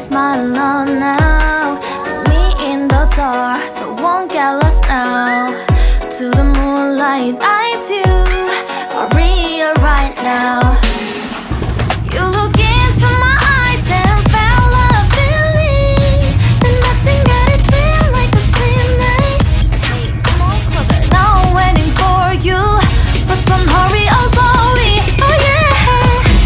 smile on now. Put me in the dark, so won't get lost now. To the moonlight, eyes you are real right now. You look into my eyes and felt a feeling that nothing got it feel like the same night. Come on, closer. Now I'm waiting for you, but don't hurry, oh slowly. Oh yeah,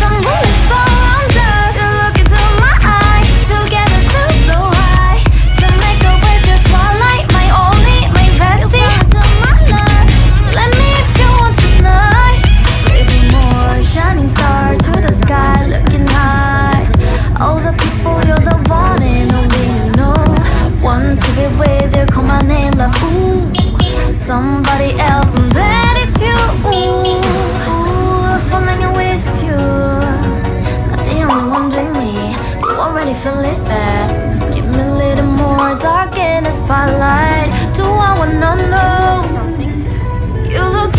the moon is around us. You look into my eyes, together feel so high. To make a way through twilight, my only, my bestie. You come into my life, let me if you want tonight. Baby, more shining star to the sky, looking high. All the people, you're the one and only you know. Want to be with you, call my name like ooh, somebody else and that is you. Ooh, falling in with you, not the only one doing me. You already feel it there. Give me a little more dark in the spotlight. Do I wanna know? You look